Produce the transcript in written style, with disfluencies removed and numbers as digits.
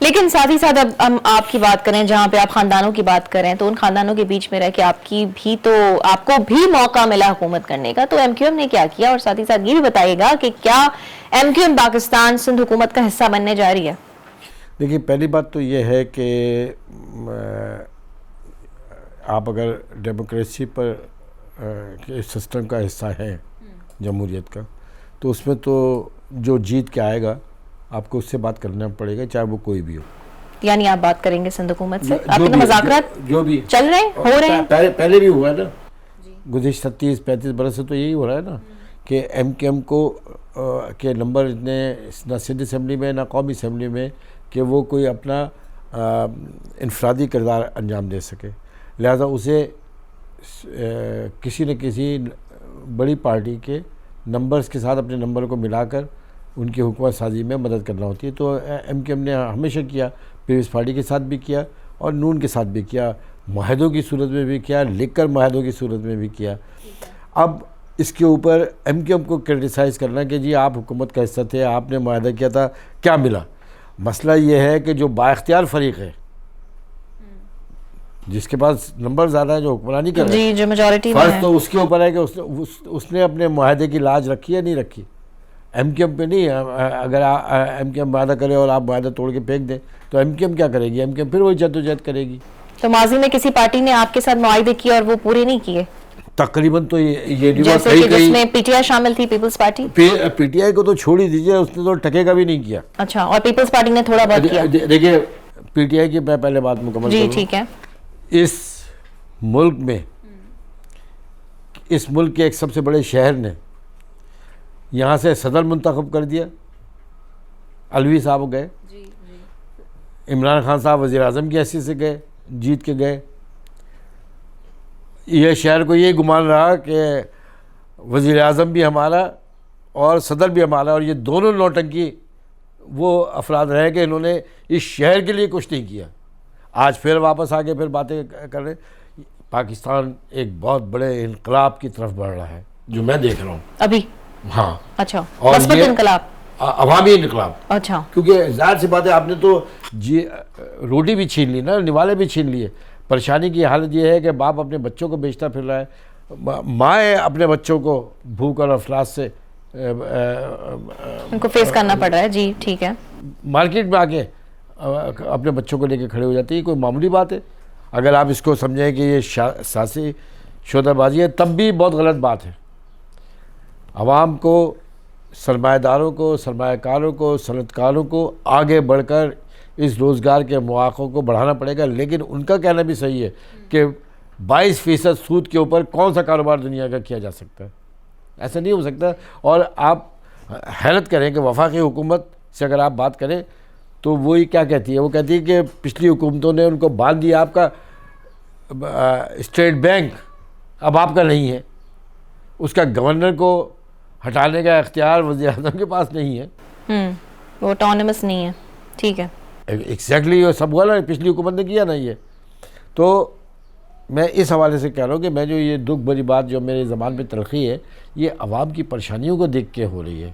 لیکن ساتھ ہی ساتھ اب ہم آپ کی بات کریں، جہاں پہ آپ خاندانوں کی بات کریں، تو ان خاندانوں کے بیچ میں رہ کے آپ کو بھی موقع ملا حکومت کرنے کا، تو ایم کیو ایم نے کیا کیا؟ اور ساتھ ہی ساتھ یہ بھی بتائیے گا کہ کیا M Q M Pakistan Sindh حکومت کا حصہ بننے جا رہی ہے؟ دیکھیے، پہلی بات تو یہ ہے کہ آپ اگر ڈیموکریسی پر سسٹم کا حصہ ہیں جمہوریت کا، تو اس میں تو جو جیت کے آئے گا آپ کو اس سے بات کرنا پڑے گا، چاہے وہ کوئی بھی ہو۔ یعنی آپ بات کریں گے سندھ حکومت سے؟ آپ کے مذاکرات جو بھی چل رہے ہیں، ہو رہے ہیں؟ پہلے بھی ہوا ہے نا، گزشتہ 30-35 برس سے تو یہی ہو رہا ہے نا کہ ایم کیو ایم کو کے نمبر اتنے نہ سندھ اسمبلی میں نہ قومی اسمبلی میں کہ وہ کوئی اپنا انفرادی کردار انجام دے سکے، لہذا اسے کسی نہ کسی بڑی پارٹی کے نمبرز کے ساتھ اپنے نمبر کو ملا کر ان کی حکومت سازی میں مدد کرنا ہوتی ہے۔ تو ایم کیو ایم نے ہمیشہ کیا، پیپلز پارٹی کے ساتھ بھی کیا اور نون کے ساتھ بھی کیا، معاہدوں کی صورت میں بھی کیا، لکھ کر معاہدوں کی صورت میں بھی کیا۔ اب اس کے اوپر ایم کیو ایم کو کرٹیسائز کرنا کہ جی آپ حکومت کا حصہ تھے، آپ نے معاہدہ کیا تھا، کیا ملا؟ مسئلہ یہ ہے کہ جو با اختیار فریق ہے، جس کے پاس نمبر زیادہ ہے، جو حکمرانی کر رہے ہیں، جو میجورٹی میں فرض ہے، تو اس کے اوپر ہے کہ اس نے اپنے معاہدے کی لاج رکھی یا نہیں رکھی۔ ایم کیو ایم پہ نہیں ہے۔ اگر ایم کیو ایم معاہدہ کرے اور آپ معاہدہ توڑ کے پھینک دیں تو ایم کیو ایم کیا کرے گی؟ ایم کیو ایم پھر وہی جدوجہد کرے گی۔ تو ماضی میں کسی پارٹی نے آپ کے ساتھ معاہدے کیے اور وہ پورے نہیں کیے؟ تقریباً تو یہ جیسے کہ جس میں پی ٹی آئی شامل تھی، Peoples Party? P T I کو تو چھوڑ ہی دیجیے، اس نے تو ٹکے کا بھی نہیں کیا۔ اچھا، اور پیپلز پارٹی نے تھوڑا بہت کیا؟ دیکھیے، پی ٹی آئی کی میں پہلے بات مکمل جی کروں۔ ٹھیک ہے۔ اس ملک میں، اس ملک کے ایک سب سے بڑے شہر نے یہاں سے صدر منتخب کر دیا، علوی صاحب گئے، عمران خان صاحب وزیر اعظم کی حیثیت سے گئے، جیت کے گئے۔ یہ شہر کو یہ گمان رہا کہ وزیر اعظم بھی ہمارا اور صدر بھی ہمارا، اور یہ دونوں نوٹنکی وہ افراد رہے کہ انہوں نے اس شہر کے لیے کچھ نہیں کیا۔ آج پھر واپس آ کے پھر باتیں کر رہے ہیں۔ پاکستان ایک بہت بڑے انقلاب کی طرف بڑھ رہا ہے، جو میں دیکھ رہا ہوں ابھی؟ ہاں۔ اچھا، اور مثبت انقلاب؟ عوامی انقلاب۔ اچھا، کیونکہ ظاہر سی بات ہے، آپ نے تو روٹی بھی چھین لی نا، نوالے بھی چھین لیے۔ پریشانی کی حالت یہ ہے کہ باپ اپنے بچوں کو بیچتا پھر رہا ہے، مائیں اپنے بچوں کو بھوک اور افلاس سے ان کو فیس کرنا پڑ رہا ہے۔ جی ٹھیک ہے۔ مارکیٹ میں آ کے اپنے بچوں کو لے کے کھڑے ہو جاتے ہیں۔ یہ کوئی معمولی بات ہے؟ اگر آپ اس کو سمجھیں کہ یہ سیاسی شعبہ بازی ہے، تب بھی بہت غلط بات ہے۔ عوام کو، سرمایہ داروں کو، سرمایہ کاروں کو، صنعت کاروں کو آگے بڑھ کر اس روزگار کے مواقع کو بڑھانا پڑے گا، لیکن ان کا کہنا بھی صحیح ہے کہ 22% سود کے اوپر کون سا کاروبار دنیا کا کیا جا سکتا ہے؟ ایسا نہیں ہو سکتا۔ اور آپ حیرت کریں کہ وفاقی حکومت سے اگر آپ بات کریں تو وہی کیا کہتی ہے؟ وہ کہتی ہے کہ پچھلی حکومتوں نے ان کو باندھ دیا، آپ کا اسٹیٹ بینک اب آپ کا نہیں ہے، اس کا گورنر کو ہٹانے کا اختیار وزیر اعظم کے پاس نہیں ہے۔ وہ آٹونمس نہیں ہے۔ ٹھیک ہے، ایگزیکٹلی یہ سب ہوا نا، پچھلی حکومت نے کیا نا یہ۔ تو میں اس حوالے سے کہہ رہا ہوں کہ میں جو یہ دکھ بھری بات جو میرے زبان پہ تلخی ہے، یہ عوام کی پریشانیوں کو دیکھ کے ہو رہی ہے۔